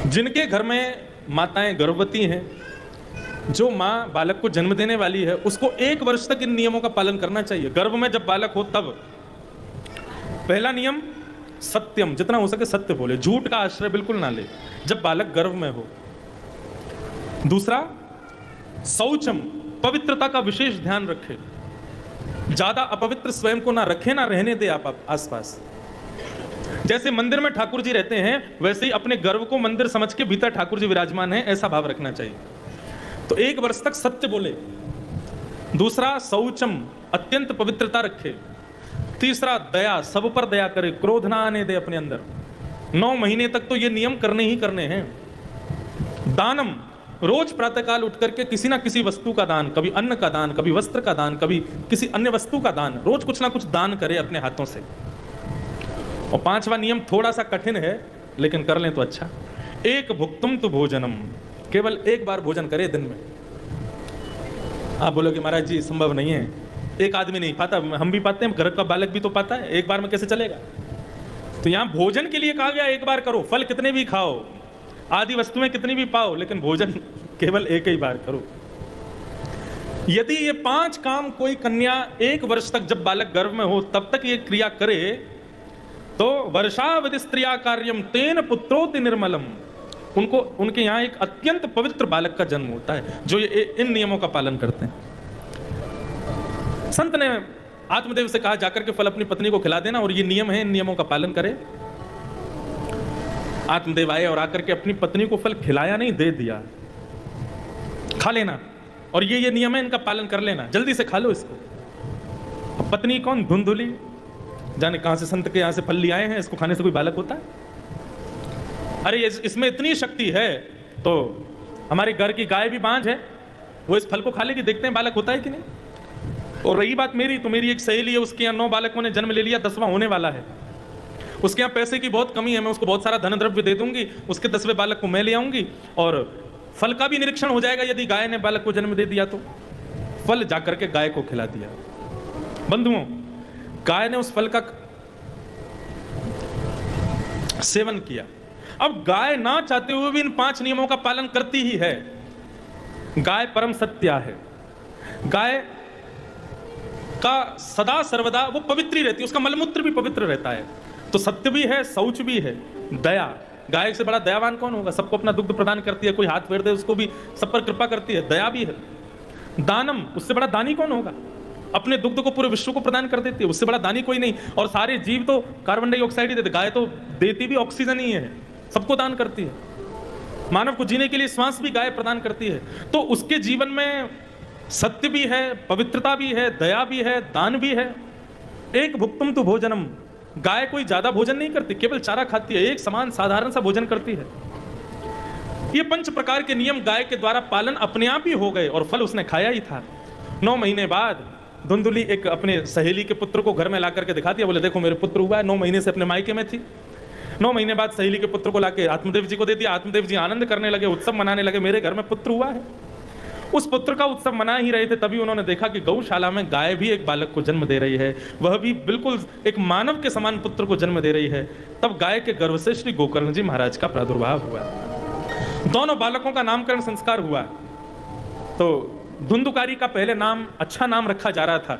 जिनके घर में माताएं गर्भवती हैं, जो माँ बालक को जन्म देने वाली है, उसको 1 वर्ष तक इन नियमों का पालन करना चाहिए। गर्भ में जब बालक हो तब पहला नियम सत्यम, जितना हो सके सत्य बोले, झूठ का आश्रय बिल्कुल ना ले जब बालक गर्भ में हो। दूसरा शौचम, पवित्रता का विशेष ध्यान रखे, ज्यादा अपवित्र स्वयं को ना रखे, ना रहने दे आप आसपास। जैसे मंदिर में ठाकुर जी रहते हैं वैसे ही अपने गर्भ को मंदिर समझ के भीतर ठाकुर जी विराजमान हैं, ऐसा भाव रखना चाहिए। तो 1 वर्ष तक सत्य बोले। दूसरा शौचम, अत्यंत पवित्रता रखे। तीसरा दया, सब पर दया करे, क्रोध ना आने दे अपने अंदर। 9 महीने तक तो ये नियम करने ही करने हैं। दानम, रोज प्रातःकाल उठ करके किसी ना किसी वस्तु का दान, कभी अन्न का दान, कभी वस्त्र का दान, कभी किसी अन्य वस्तु का दान, रोज कुछ ना कुछ दान करे अपने हाथों से। और 5वां नियम थोड़ा सा कठिन है लेकिन कर लें तो अच्छा। एक भुक्तुम तो भोजनम, केवल 1 बार भोजन करे दिन में। आप बोलोगे महाराज जी संभव नहीं है, एक आदमी नहीं पाता, हम भी पाते हैं, घर का बालक भी तो पाता है, 1 बार में कैसे चलेगा। तो यहां भोजन के लिए कहा गया 1 बार करो, फल कितने भी खाओ, आदि वस्तुएं कितनी भी पाओ, लेकिन भोजन केवल 1 ही बार करो। यदि ये 5 काम कोई कन्या 1 वर्ष तक जब बालक गर्भ में हो तब तक ये क्रिया करे तो वर्षावधि स्त्रिया कार्यम तेन पुत्रोति निर्मलम, उनको उनके यहाँ एक अत्यंत पवित्र बालक का जन्म होता है जो ये इन नियमों का पालन करते हैं। संत ने आत्मदेव से कहा जाकर के फल अपनी पत्नी को खिला देना, और ये नियम है, इन नियमों का पालन करे। आत्मदेव आए और आकर के अपनी पत्नी को फल खिलाया नहीं, दे दिया, खा लेना, और ये नियम है, इनका पालन कर लेना, जल्दी से खा लो इसको। पत्नी कौन? धुंधुली, जाने कहां से संत के यहां से फल ले आए हैं, इसको खाने से कोई बालक होता है? अरे इसमें इतनी शक्ति है तो हमारे घर की गाय भी बांझ है, वो इस फल को खा लेगी, देखते हैं बालक होता है कि नहीं। और रही बात मेरी, तो मेरी एक सहेली है, उसके यहाँ 9 बालकों ने जन्म ले लिया, 10वां होने वाला है। उसके यहाँ पैसे की बहुत कमी है, मैं उसको बहुत सारा धन द्रव्य दे दूंगी, उसके 10वें बालक को मैं ले आऊंगी, और फल का भी निरीक्षण हो जाएगा। यदि गाय ने बालक को जन्म दे दिया तो फल जाकर के गाय को खिला दिया। बंधुओं, गाय ने उस फल का सेवन किया। अब गाय ना चाहते हुए भी इन 5 नियमों का पालन करती ही है। गाय परम सत्या है, गाय का सदा सर्वदा वो पवित्र ही रहती है, उसका मलमूत्र भी पवित्र रहता है। तो सत्य भी है, शौच भी है, दया, गाय से बड़ा दयावान कौन होगा? सबको अपना दुग्ध प्रदान करती है, कोई हाथ फेर दे उसको भी सब पर कृपा करती है, दया भी है। दानम, उससे बड़ा दानी कौन होगा? अपने दुग्ध को पूरे विश्व को प्रदान कर देती है, उससे बड़ा दानी कोई नहीं। और सारे जीव तो कार्बन डाइऑक्साइड ही देते, गाय तो देती भी ऑक्सीजन ही है, सबको दान करती है। मानव को जीने के लिए श्वास भी गाय प्रदान करती है। तो उसके जीवन में सत्य भी है, पवित्रता भी है, दया भी है, दान भी है। एक भुक्तुम तो भोजनम, गाय कोई ज्यादा भोजन नहीं करती, केवल चारा खाती है, एक समान साधारण सा भोजन करती है। ये 5 प्रकार के नियम गाय के द्वारा पालन अपने आप ही हो गए, और फल उसने खाया ही था। 9 महीने बाद धुंधुली एक अपने सहेली के पुत्र को घर में ला करके दिखा दिया, बोले देखो मेरे पुत्र हुआ है। 9 महीने से अपने मायके में थी, 9 महीने बाद सहेली के पुत्र को लाके आत्मदेव जी को दे दिया। आत्मदेव जी आनंद करने लगे, उत्सव मनाने लगे, मेरे घर में पुत्र हुआ है। उस पुत्र का उत्सव मना ही रहे थे, तभी उन्होंने देखा कि गौशाला में गाय भी एक बालक को जन्म दे रही है, वह भी बिल्कुल एक मानव के समान पुत्र को जन्म दे रही है। तब गाय के गर्भ से श्री गोकर्ण जी महाराज का प्रादुर्भाव हुआ। दोनों बालकों का नामकरण संस्कार हुआ। तो धुंधुकारी का पहले नाम अच्छा नाम रखा जा रहा था।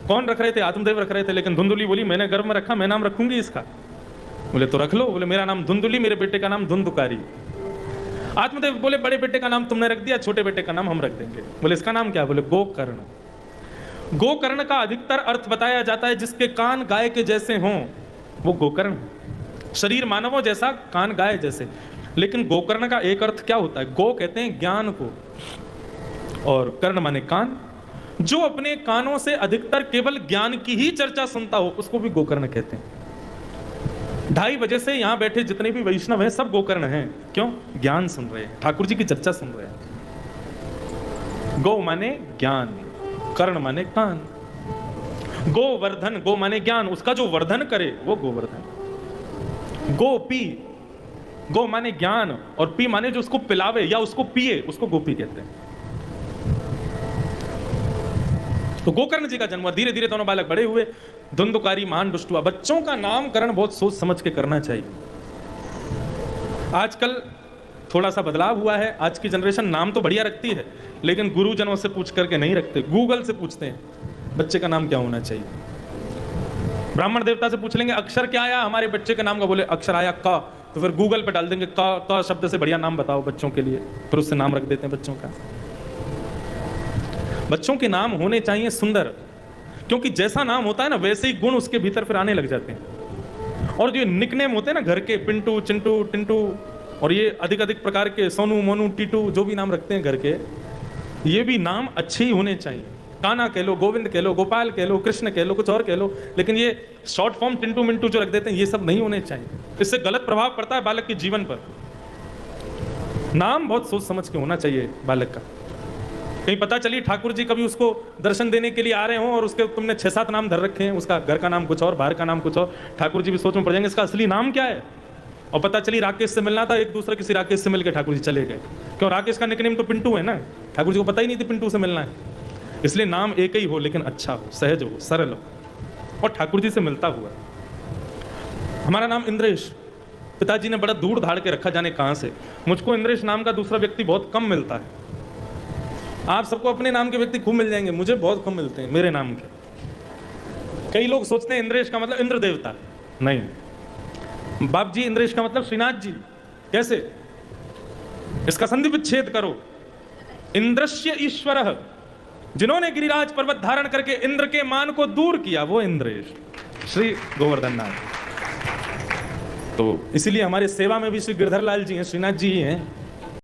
कौन रख रहे थे? आत्मदेव रख रहे थे, लेकिन धुंधुली बोली मैंने गर्भ में रखा, मैं नाम रखूंगी इसका। बोले तो रख लो। बोले मेरा नाम धुंधुली, मेरे बेटे का नाम धुंधुकारी। आत्मदेव बोले बड़े बेटे का नाम तुमने रख दिया, छोटे बेटे का नाम हम रख देंगे। बोले इसका नाम क्या? बोले गोकर्ण। गोकर्ण का अधिकतर अर्थ बताया जाता है जिसके कान गाय के जैसे हों वो गोकर्ण है। शरीर मानवों जैसा, कान गाय जैसे। लेकिन गोकर्ण का एक अर्थ क्या होता है? गो कहते हैं ज्ञान को, और कर्ण माने कान। जो अपने कानों से अधिकतर केवल ज्ञान की ही चर्चा सुनता हो उसको भी गोकर्ण कहते हैं। 2:30 बजे से यहां बैठे जितने भी वैष्णव हैं सब गोकर्ण हैं। क्यों? ज्ञान सुन रहे हैं, ठाकुर जी की चर्चा सुन रहे हैं। गो माने ज्ञान, कर्ण माने कान। गोवर्धन, गो माने ज्ञान, उसका जो वर्धन करे वो गोवर्धन। गोपी, गो माने ज्ञान, और पी माने जो उसको पिलावे या उसको पिए, उसको गोपी कहते हैं। तो गोकर्ण जी का जन्म हुआ। धीरे धीरे दोनों बालक बड़े हुए। धुंधुकारी महान दुष्ट हुआ। बच्चों का नामकरण बहुत सोच समझ के करना चाहिए। आजकल थोड़ा सा बदलाव हुआ है। आज की जनरेशन नाम तो बढ़िया रखती है, लेकिन गुरुजनों से पूछ करके नहीं रखते, गूगल से पूछते हैं बच्चे का नाम क्या होना चाहिए। ब्राह्मण देवता से पूछ लेंगे अक्षर क्या आया हमारे बच्चे के नाम का, बोले अक्षर आया क, तो फिर गूगल पे डाल देंगे क शब्द से बढ़िया नाम बताओ बच्चों के लिए, फिर उससे नाम रख देते हैं बच्चों का। बच्चों के नाम होने चाहिए सुंदर, क्योंकि जैसा नाम होता है ना वैसे ही गुण उसके भीतर फिर आने लग जाते हैं। और जो निकनेम होते हैं ना घर के, पिंटू, चिंटू, टिंटू, और ये अधिक अधिक प्रकार के सोनू, मोनू, टीटू, जो भी नाम रखते हैं घर के, ये भी नाम अच्छे ही होने चाहिए। कान्हा कह लो, गोविंद कह लो, गोपाल कह लो, कृष्ण कह लो, कुछ और कह लो, लेकिन ये शॉर्ट फॉर्म टिंटू मिंटू जो रख देते हैं, ये सब नहीं होने चाहिए। इससे गलत प्रभाव पड़ता है बालक के जीवन पर। नाम बहुत सोच समझ के होना चाहिए बालक का। कहीं पता चली ठाकुर जी कभी उसको दर्शन देने के लिए आ रहे हो और उसके तुमने 6-7 नाम धर रखे हैं, उसका घर का नाम कुछ और, बाहर का नाम कुछ और, ठाकुर जी भी सोच में पड़ जाएंगे इसका असली नाम क्या है। और पता चली राकेश से मिलना था, एक दूसरे किसी राकेश से मिलकर ठाकुर जी चले गए। क्यों? राकेश का निकनेम तो पिंटू है ना, ठाकुर जी को पता ही नहीं थी पिंटू से मिलना है। इसलिए नाम एक ही हो, लेकिन अच्छा हो, सहज हो, सरल हो और ठाकुर जी से मिलता हुआ। हमारा नाम इंद्रेश, पिताजी ने बड़ा दूर धाड़ के रखा, जाने कहां से। मुझको इंद्रेश नाम का दूसरा व्यक्ति बहुत कम मिलता है। आप सबको अपने नाम के व्यक्ति खूब मिल जाएंगे, मुझे बहुत कम मिलते हैं मेरे नाम के। कई लोग सोचते हैं इंद्रेश का मतलब इंद्र देवता, नहीं। बाप जी इंद्रेश का मतलब श्रीनाथ जी। कैसे? इसका संधि विच्छेद करो। इंद्रस्य ईश्वर, जिन्होंने गिरिराज पर्वत धारण करके इंद्र के मान को दूर किया, वो इंद्रेश श्री गोवर्धन नाथ। तो इसीलिए हमारे सेवा में भी श्री गिरधर लाल जी हैं, श्रीनाथ जी ही हैं।